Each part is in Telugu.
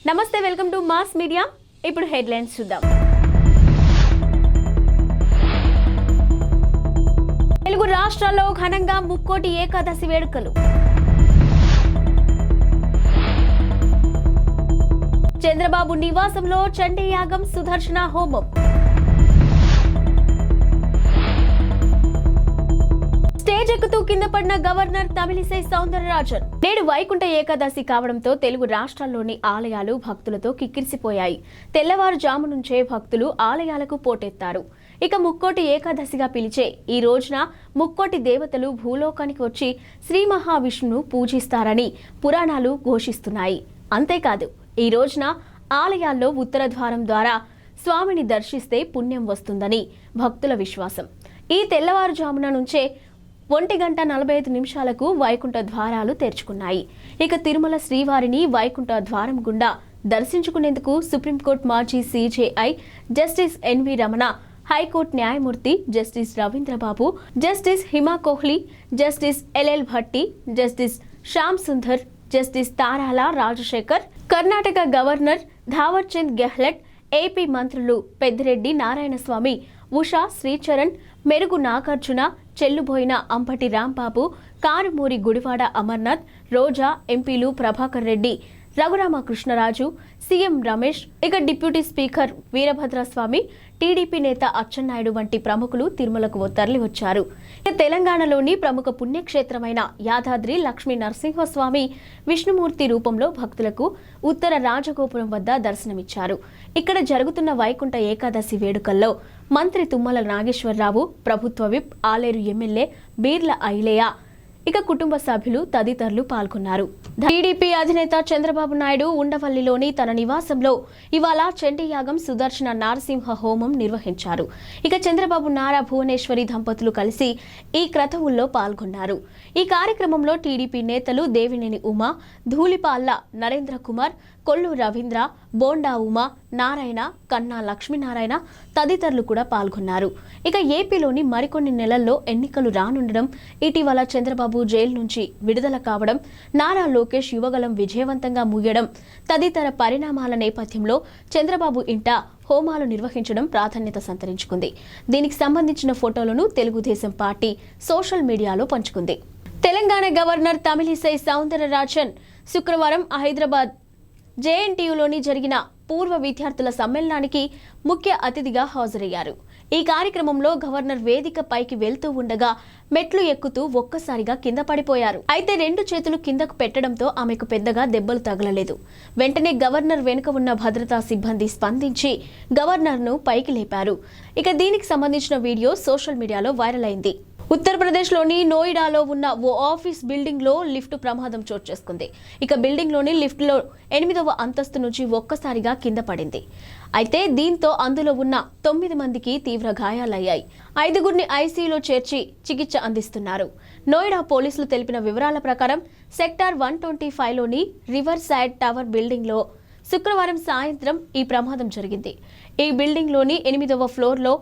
నమస్తే, వెల్కమ్ టు మాస్ మీడియా. ఇప్పుడు హెడ్లైన్స్ చూద్దాం. తెలుగు రాష్ట్రాల్లో ఘనంగా ముక్కోటి ఏకాదశి వేడుకలు. చంద్రబాబు నివాసంలో చండీ యాగం, సుదర్శన హోమం. స్టేజ్ ఎక్కుతూ కింద పడిన గవర్నర్ తమిళిసై సౌందరరాజన్. నేడు వైకుంఠ ఏకాదశి కావడంతో తెలుగు రాష్ట్రాల్లోని ఆలయాలు భక్తులతో కిక్కిరిసిపోయాయి. తెల్లవారుజాము నుంచే భక్తులు ఆలయాలకు పోటెత్తారు. ఇక ముక్కోటి ఏకాదశిగా పిలిచే ఈ రోజున ముక్కోటి దేవతలు భూలోకానికి వచ్చి శ్రీ మహావిష్ణువును పూజిస్తారని పురాణాలు ఘోషిస్తున్నాయి. అంతేకాదు, ఈ రోజున ఆలయాల్లో ఉత్తర ద్వారం ద్వారా స్వామిని దర్శిస్తే పుణ్యం వస్తుందని భక్తుల విశ్వాసం. ఈ తెల్లవారుజామున నుంచే 1:45 వైకుంఠ ద్వారాలు తెరుచుకున్నాయి. ఇక తిరుమల శ్రీవారిని వైకుంఠ ద్వారం గుండా దర్శించుకునేందుకు సుప్రీంకోర్టు మాజీ CJI justice NV Ramana, high court న్యాయమూర్తి justice Ravindrababu, justice Hima Kohli, justice LL Bhatti, justice Shyam Sundar, justice Tarala Rajasekhar, Karnataka governor Thawarchand Gehlot, AP మంత్రులు పెద్దిరెడ్డి నారాయణస్వామి, ఉషా శ్రీచరణ్, మెరుగు నాగార్జున, చెల్లుబోయిన అంబటి రాంబాబు, కారుమూరి గుడివాడ అమర్నాథ్, రోజా, ఎంపీలు ప్రభాకర్ రెడ్డి, రఘురామకృష్ణరాజు, సీఎం రమేష్, ఇక డిప్యూటీ స్పీకర్ వీరభద్రస్వామి, టీడీపీ నేత అచ్చెన్నాయుడు వంటి ప్రముఖులు తిరుమలకు తరలివచ్చారు. తెలంగాణలోని ప్రముఖ పుణ్యక్షేత్రమైన యాదాద్రి లక్ష్మీ నరసింహస్వామి విష్ణుమూర్తి రూపంలో భక్తులకు ఉత్తర రాజగోపురం వద్ద దర్శనమిచ్చారు. ఇక్కడ జరుగుతున్న వైకుంఠ ఏకాదశి వేడుకల్లో మంత్రి తుమ్మల నాగేశ్వరరావు, ప్రభుత్వ విప్, ఆలేరు ఎమ్మెల్యే బీర్ల ఐలేయ, ఇక కుటుంబ సభ్యులు తదితరులు పాల్గొన్నారు. టీడీపీ అధినేత చంద్రబాబు నాయుడు ఉండవల్లిలోని తన నివాసంలో ఇవాళ చండీ యాగం, సుదర్శన నారసింహ హోమం నిర్వహించారు. ఇక చంద్రబాబు, నారా భువనేశ్వరి దంపతులు కలిసి ఈ క్రతువుల్లో పాల్గొన్నారు. ఈ కార్యక్రమంలో టీడీపీ నేతలు దేవినేని ఉమా, ధూళిపాళ్ల నరేంద్ర కుమార్, కొల్లు రవీంద్ర, బోండా ఉమా, నారాయణ, కన్నా లక్ష్మీనారాయణ తదితరులు కూడా పాల్గొన్నారు. ఇక ఏపీలోని మరికొన్ని నెలల్లో ఎన్నికలు రానుండడం, ఇటీవల చంద్రబాబు జైలు నుంచి విడుదల కావడం, నారా లోకేష్ యువగలం విజయవంతంగా ముగియడం తదితర పరిణామాల నేపథ్యంలో చంద్రబాబు ఇంట హోమాలు నిర్వహించడం ప్రాధాన్యత సంతరించుకుంది. దీనికి సంబంధించిన ఫోటోలను తెలుగుదేశం పార్టీ సోషల్ మీడియాలో పంచుకుంది. తెలంగాణ గవర్నర్ తమిళిసై సౌందరరాజన్ శుక్రవారం హైదరాబాద్ జేఎన్టీయూలోని జరిగిన పూర్వ విద్యార్థుల సమ్మేళనానికి ముఖ్య అతిథిగా హాజరయ్యారు. ఈ కార్యక్రమంలో గవర్నర్ వేదిక పైకి వెళ్తూ ఉండగా మెట్లు ఎక్కుతూ ఒక్కసారిగా కింద పడిపోయారు. అయితే 2 చేతులు కిందకు పెట్టడంతో ఆమెకు పెద్దగా దెబ్బలు తగలలేదు. వెంటనే గవర్నర్ వెనుక ఉన్న భద్రతా సిబ్బంది స్పందించి గవర్నర్ను పైకి లేపారు. ఇక దీనికి సంబంధించిన వీడియో సోషల్ మీడియాలో వైరల్ అయింది. ఉత్తరప్రదేశ్లోని నోయిడాలో ఉన్న ఓ ఆఫీస్ బిల్డింగ్లో లిఫ్ట్ ప్రమాదం చోటు చేసుకుంది. ఇక బిల్డింగ్లోని లిఫ్ట్లో 8వ అంతస్తు నుంచి ఒక్కసారిగా కింద పడింది. అయితే దీంతో అందులో ఉన్న 9 మందికి తీవ్ర గాయాలయ్యాయి. 5గురిని ఐసీయూలో చేర్చి చికిత్స అందిస్తున్నారు. నోయిడా పోలీసులు తెలిపిన వివరాల ప్రకారం సెక్టార్ 125లోని రివర్ సైడ్ టవర్ బిల్డింగ్లో శుక్రవారం సాయంత్రం ఈ ప్రమాదం జరిగింది. ఈ బిల్డింగ్లోని 8వ ఫ్లోర్లో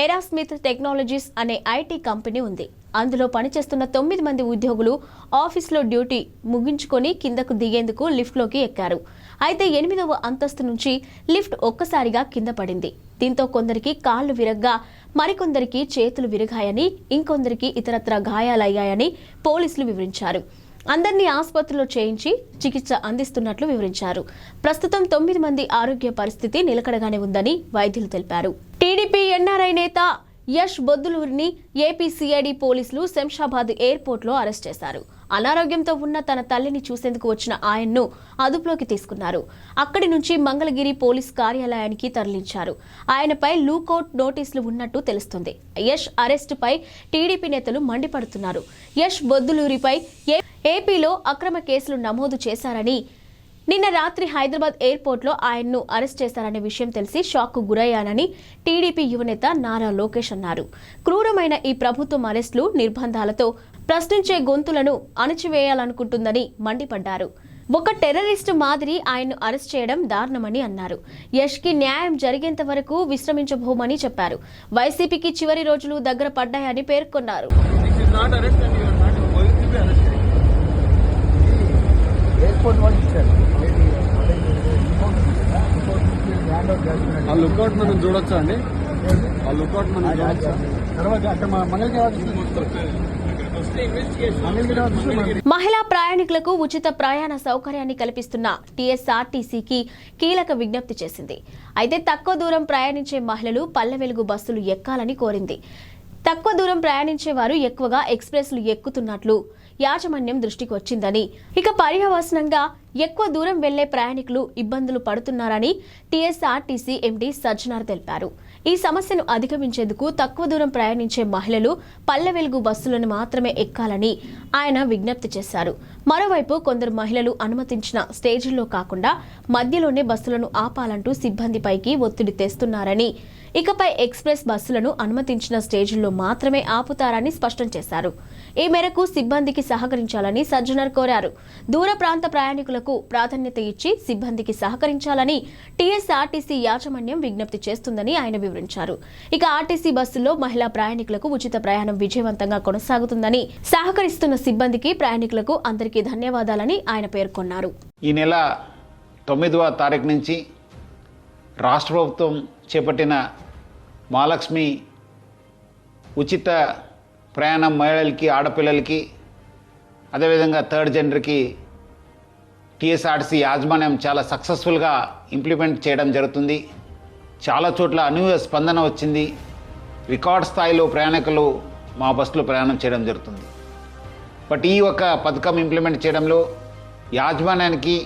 ఎరాస్మిత్ టెక్నాలజీస్ అనే ఐటీ కంపెనీ ఉంది. అందులో పనిచేస్తున్న 9 మంది ఉద్యోగులు ఆఫీస్లో డ్యూటీ ముగించుకొని కిందకు దిగేందుకు లిఫ్ట్లోకి ఎక్కారు. అయితే 8వ అంతస్తు నుంచి లిఫ్ట్ ఒక్కసారిగా కింద పడింది. దీంతో కొందరికి కాళ్లు విరగ్గా, మరికొందరికి చేతులు విరిగాయని, ఇంకొందరికి ఇతరత్ర గాయాలయ్యాయని పోలీసులు వివరించారు. అందరినీ ఆసుపత్రిలో చేయించి చికిత్స అందిస్తున్నట్లు వివరించారు. ప్రస్తుతం 9 మంది ఆరోగ్య పరిస్థితి నిలకడగానే ఉందని వైద్యులు తెలిపారు. టీడీపీ ఎన్ఆర్ఐ నేత యష్ బొద్దులూరిని ఏపీ సిఐడి పోలీసులు శంషాబాద్ ఎయిర్పోర్ట్లో అరెస్ట్ చేశారు. అనారోగ్యంతో ఉన్న తన తల్లిని చూసేందుకు వచ్చిన ఆయన్ను అదుపులోకి తీసుకున్నారు. అక్కడి నుంచి మంగళగిరి పోలీస్ కార్యాలయానికి తరలించారు. ఆయనపై లూకౌట్ నోటీసులు ఉన్నట్టు తెలుస్తుంది. యష్ అరెస్టుపై టీడీపీ నేతలు మండిపడుతున్నారు. యష్ బొద్దులూరిపై ఏపీలో అక్రమ కేసులు నమోదు చేశారని, నిన్న రాత్రి హైదరాబాద్ ఎయిర్పోర్ట్లో ఆయన్ను అరెస్ట్ చేశారనే విషయం తెలిసి షాక్కు గురయ్యానని టీడీపీ యువనేత నారా లోకేష్ అన్నారు. క్రూరమైన ఈ ప్రభుత్వం అరెస్టులు, నిర్బంధాలతో ప్రశ్నించే గొంతులను అణచివేయాలనుకుంటుందని మండిపడ్డారు. ఒక టెర్రరిస్టు మాదిరి ఆయన్ను అరెస్ట్ చేయడం దారుణమని అన్నారు. యష్కి న్యాయం జరిగేంత వరకు విశ్రమించబోమని చెప్పారు. వైసీపీకి చివరి రోజులు దగ్గర పడ్డాయని పేర్కొన్నారు. ఎయిర్పోర్ట్ వాళ్ళు ఇచ్చారు. ఆ లుక్అవుట్ మనం చూడొచ్చా అండి? ఆ లుక్అవుట్ మనం చూడొచ్చా? మహిళా ప్రయాణికులకు ఉచిత ప్రయాణ సౌకర్యాన్ని కల్పిస్తున్న టీఎస్ఆర్టీసీకి కీలక విజ్ఞప్తి చేసింది. అయితే తక్కువ దూరం ప్రయాణించే మహిళలు పల్లె వెలుగు బస్సులు ఎక్కాలని కోరింది. తక్కువ దూరం ప్రయాణించే వారు ఎక్కువగా ఎక్స్ప్రెస్లు ఎక్కుతున్నట్లు యాజమాన్యం దృష్టికి వచ్చిందని, ఇక పర్యవసనంగా ఎక్కువ దూరం వెళ్లే ప్రయాణికులు ఇబ్బందులు పడుతున్నారని టీఎస్ఆర్టీసీ ఎండీ సజ్జనార్ తెలిపారు. ఈ సమస్యను అధిగమించేందుకు తక్కువ దూరం ప్రయాణించే మహిళలు పల్లె వెలుగు బస్సులను మాత్రమే ఎక్కాలని ఆయన విజ్ఞప్తి చేశారు. మరోవైపు కొందరు మహిళలు అనుమతించిన స్టేజీల్లో కాకుండా మధ్యలోనే బస్సులను ఆపాలంటూ సిబ్బందిపైకి ఒత్తిడి తెస్తున్నారని, ఇకపై ఎక్స్ప్రెస్ బస్సులను అనుమతించిన స్టేజీల్లో మాత్రమే ఆపుతారని స్పష్టం చేశారు. ఈ మేరకు సిబ్బందికి సహకరించాలని సజ్జనర్ కోరారు. దూర ప్రాంత ప్రయాణికులకు ప్రాధాన్యత ఇచ్చి సిబ్బందికి సహకరించాలని టీఎస్ఆర్టీసీ యాజమాన్యం విజ్ఞప్తి చేస్తుందని ఆయన వివరించారు. ఇక ఆర్టీసీ బస్సుల్లో మహిళా ప్రయాణికులకు ఉచిత ప్రయాణం విజయవంతంగా కొనసాగుతుందని, సహకరిస్తున్న సిబ్బందికి ప్రయాణికులకు అందరికీ ధన్యవాదాలని ఆయన పేర్కొన్నారు. ఈ నెల 9వ తారీఖు నుంచి రాష్ట్ర ప్రభుత్వం చేపట్టిన మహాలక్ష్మి ఉచిత ప్రయాణం మహిళలకి, ఆడపిల్లలకి, అదేవిధంగా థర్డ్ జెండర్కి టీఎస్ఆర్టీసీ యాజమాన్యం చాలా సక్సెస్ఫుల్గా ఇంప్లిమెంట్ చేయడం జరుగుతుంది. చాలా చోట్ల అనూహ్య స్పందన వచ్చింది. రికార్డ్ స్థాయిలో ప్రయాణికులు మా బస్సులో ప్రయాణం చేయడం జరుగుతుంది. బట్ ఈ ఒక పథకం ఇంప్లిమెంట్ చేయడంలో యాజమాన్యానికి,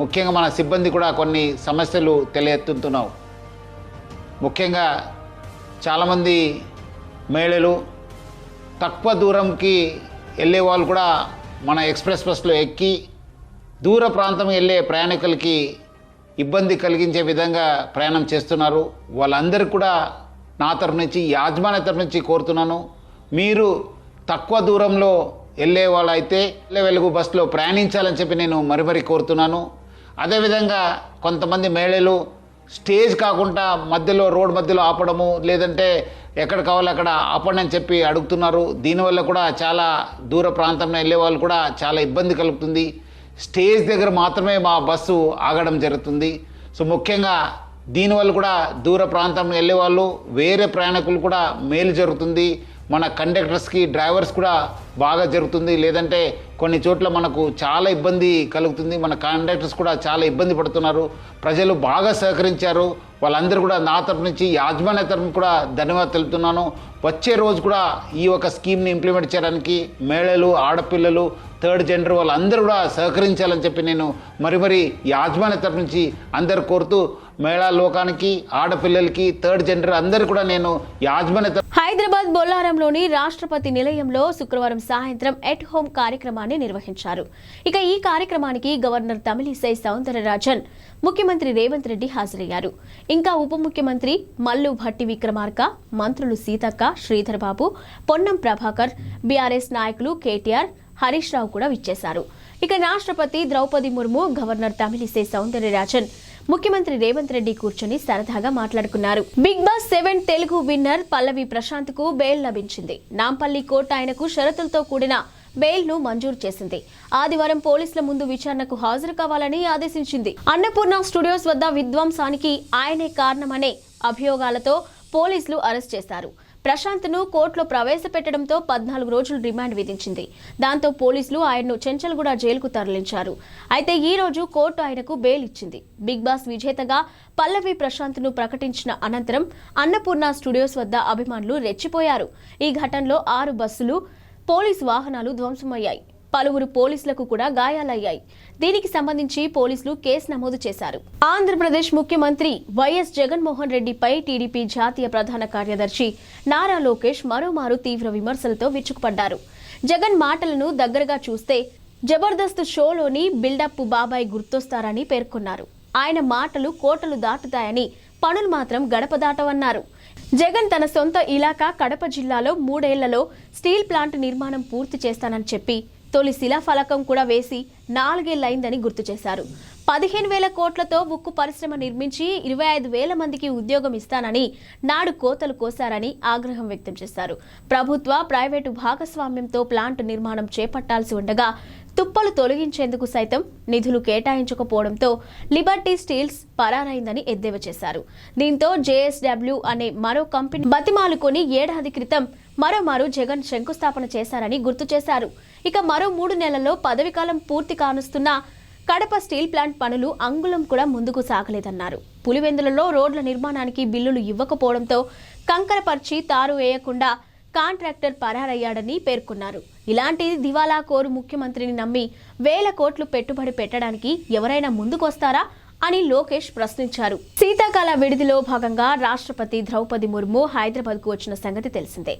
ముఖ్యంగా మన సిబ్బంది కూడా కొన్ని సమస్యలు తెలియెత్తుతున్నావు. ముఖ్యంగా చాలామంది మహిళలు తక్కువ దూరంకి వెళ్ళే వాళ్ళు కూడా మన ఎక్స్ప్రెస్ బస్సులో ఎక్కి దూర ప్రాంతం వెళ్ళే ప్రయాణికులకి ఇబ్బంది కలిగించే విధంగా ప్రయాణం చేస్తున్నారు. వాళ్ళందరికీ కూడా నా తరఫు నుంచి, యాజమాన్య తరఫు నుంచి కోరుతున్నాను, మీరు తక్కువ దూరంలో వెళ్ళే వాళ్ళైతే పల్లె వెలుగు బస్సులో ప్రయాణించాలని చెప్పి నేను మరీ కోరుతున్నాను. అదేవిధంగా కొంతమంది మహిళలు స్టేజ్ కాకుండా మధ్యలో, రోడ్ మధ్యలో ఆపడము, లేదంటే ఎక్కడ కావాలో అక్కడ ఆపండి అని చెప్పి అడుగుతున్నారు. దీనివల్ల కూడా చాలా దూర ప్రాంతంలో వెళ్ళే వాళ్ళు కూడా చాలా ఇబ్బంది కలుగుతుంది. స్టేజ్ దగ్గర మాత్రమే మా బస్సు ఆగడం జరుగుతుంది. సో ముఖ్యంగా దీనివల్ల కూడా దూర ప్రాంతం వెళ్ళే వాళ్ళు, వేరే ప్రయాణికులు కూడా మేలు జరుగుతుంది. మన కండక్టర్స్కి, డ్రైవర్స్ కూడా బాగా జరుగుతుంది. లేదంటే కొన్ని చోట్ల మనకు చాలా ఇబ్బంది కలుగుతుంది. మన కండక్టర్స్ కూడా చాలా ఇబ్బంది పడుతున్నారు. ప్రజలు బాగా సహకరించారు. వాళ్ళందరూ కూడా నా తరపు నుంచి, యాజమాన్య తరపు కూడా ధన్యవాదాలు తెలుపుతున్నాను. వచ్చే రోజు కూడా ఈ ఒక స్కీమ్ని ఇంప్లిమెంట్ చేయడానికి మహిళలు, ఆడపిల్లలు, థర్డ్ జెండర్ వాళ్ళందరూ కూడా సహకరించాలని చెప్పి నేను మరీ యాజమాన్య తరపు నుంచి అందరు కోరుతూ, మహిళా లోకానికి, ఆడపిల్లలకి, థర్డ్ జెండర్ అందరూ కూడా నేను యాజమాన్య. హైదరాబాద్ బొల్లారంలోని రాష్ట్రపతి నిలయంలో శుక్రవారం సాయంత్రం ఎట్ హోమ్ కార్యక్రమాన్ని నిర్వహించారు. ఇక ఈ కార్యక్రమానికి గవర్నర్ తమిళిసై సౌందరరాజన్, ముఖ్యమంత్రి రేవంత్ రెడ్డి హాజరయ్యారు. ఇంకా ఉప ముఖ్యమంత్రి మల్లు భట్టి విక్రమార్క, మంత్రులు సీతక్క, శ్రీధర్ బాబు, పొన్నం ప్రభాకర్, బీఆర్ఎస్ నాయకులు కేటీఆర్, హరీష్ రావు కూడా విచ్చేశారు. ఇక రాష్ట్రపతి ద్రౌపది ముర్ము, గవర్నర్ తమిళిసై సౌందరరాజన్, ముఖ్యమంత్రి రేవంత్ రెడ్డి కూర్చొని సరదాగా మాట్లాడుకున్నారు. బిగ్ బాస్ 7 తెలుగు విన్నర్ పల్లవి ప్రశాంత్ కు బెయిల్ లభించింది. నాంపల్లి కోర్టు ఆయనకు షరతులతో కూడిన బెయిల్ ను మంజూరు చేసింది. ఆదివారం పోలీసుల ముందు విచారణకు హాజరు కావాలని ఆదేశించింది. అన్నపూర్ణ స్టూడియోస్ వద్ద విధ్వంసానికి ఆయనే కారణమనే అభియోగాలతో పోలీసులు అరెస్ట్ చేశారు. ప్రశాంత్ను కోర్టులో ప్రవేశపెట్టడంతో 14 రోజులు రిమాండ్ విధించింది. దాంతో పోలీసులు ఆయన్ను చెంచల్గూడ జైలుకు తరలించారు. అయితే ఈ రోజు కోర్టు ఆయనకు బెయిల్ ఇచ్చింది. బిగ్ బాస్ విజేతగా పల్లవి ప్రశాంత్ను ప్రకటించిన అనంతరం అన్నపూర్ణ స్టూడియోస్ వద్ద అభిమానులు రెచ్చిపోయారు. ఈ ఘటనలో 6 బస్సులు, పోలీసు వాహనాలు ధ్వంసమయ్యాయి. పలువురు పోలీసులకు కూడా గాయాలయ్యాయి. దీనికి సంబంధించి పోలీసులు కేసు నమోదు చేశారు. ఆంధ్రప్రదేశ్ ముఖ్యమంత్రి వైఎస్ జగన్మోహన్ రెడ్డిపై టీడీపీ జాతీయ ప్రధాన కార్యదర్శి నారా లోకేష్ మరోమారు తీవ్ర విమర్శలతో విరుచుకుపడ్డారు. జగన్ మాటలను దగ్గరగా చూస్తే జబర్దస్త్ షోలోని బిల్డప్ బాబాయ్ గుర్తొస్తారని పేర్కొన్నారు. ఆయన మాటలు కోటలు దాటుతాయని, పనులు మాత్రం గడప దాటవన్నారు. జగన్ తన సొంత ఇలాకా కడప జిల్లాలో 3 ఏళ్లలో స్టీల్ ప్లాంట్ నిర్మాణం పూర్తి చేస్తానని చెప్పి తొలి శిలాఫలకం కూడా వేసి 4 ఏళ్లైందని గుర్తు చేశారు. 15,000 కోట్లతో ఉక్కు పరిశ్రమ నిర్మించి 25,000 మందికి ఉద్యోగం ఇస్తానని నాడు కోతలు కోశారని ఆగ్రహం వ్యక్తం చేశారు. ప్రభుత్వ ప్రైవేటు భాగస్వామ్యంతో ప్లాంట్ నిర్మాణం చేపట్టాల్సి ఉండగా తుప్పలు తొలగించేందుకు సైతం నిధులు కేటాయించకపోవడంతో లిబర్టీ స్టీల్స్ పరారైందని ఎద్దేవా చేశారు. దీంతో జేఎస్డబ్ల్యూ అనే మరో కంపెనీ బతిమాలుకొని ఏడాది క్రితం మరోమారు జగన్ శంకుస్థాపన చేశారని గుర్తు చేశారు. ఇక మరో 3 నెలల్లో పదవీకాలం పూర్తి కానుస్తున్న కడప స్టీల్ ప్లాంట్ పనులు అంగుళం కూడా ముందుకు సాగలేదన్నారు. పులివెందులలో రోడ్ల నిర్మాణానికి బిల్లులు ఇవ్వకపోవడంతో కంకరపర్చి తారు వేయకుండా కాంట్రాక్టర్ పరారయ్యాడని పేర్కొన్నారు. ఇలాంటి దివాలా కోరు ముఖ్యమంత్రిని నమ్మి 1,000 కోట్లు పెట్టుబడి పెట్టడానికి ఎవరైనా ముందుకొస్తారా అని లోకేష్ ప్రశ్నించారు. శీతాకాల విడిదిలో భాగంగా రాష్ట్రపతి ద్రౌపది ముర్ము హైదరాబాద్కు వచ్చిన సంగతి తెలిసిందే.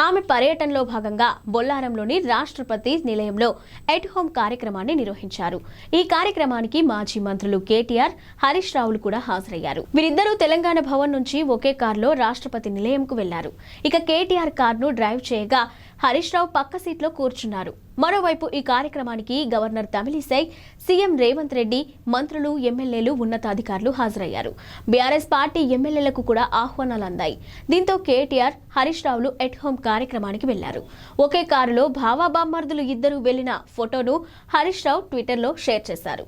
ఆమె పర్యటనలో భాగంగా బొల్లారంలోని రాష్ట్రపతి నిలయంలో ఎట్ హోమ్ కార్యక్రమాన్ని నిర్వహించారు. ఈ కార్యక్రమానికి మాజీ మంత్రులు కేటీఆర్, హరీష్ రావులు కూడా హాజరయ్యారు. వీరిద్దరూ తెలంగాణ భవన్ నుంచి ఒకే కారులో రాష్ట్రపతి నిలయంకు వెళ్లారు. ఇక కేటీఆర్ కారును డ్రైవ్ చేయగా హరీష్ రావు పక్క సీట్లో కూర్చున్నారు. మరోవైపు ఈ కార్యక్రమానికి గవర్నర్ తమిళిసై, సీఎం రేవంత్ రెడ్డి, మంత్రులు, ఎమ్మెల్యేలు, ఉన్నతాధికారులు హాజరయ్యారు. బీఆర్ఎస్ పార్టీ ఎమ్మెల్యేలకు కూడా ఆహ్వానాలు అందాయి. దీంతో కేటీఆర్, హరీష్ రావులు ఎట్ హోమ్ కార్యక్రమానికి వెళ్లారు. ఒకే కారులో బామర్దులు ఇద్దరు వెళ్లిన ఫోటోను హరీష్ రావు ట్విట్టర్లో షేర్ చేశారు.